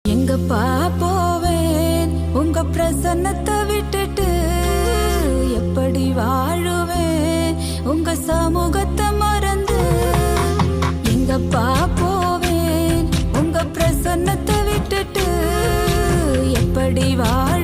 எங்கப்பா போவேன் உங்க பிரசன்னத்தை விட்டுட்டு, எப்படி வாழுவேன் உங்க சமூகத்தை மறந்து. எங்கப்பா போவேன் உங்க பிரசன்னத்தை விட்டுட்டு, எப்படி வாழ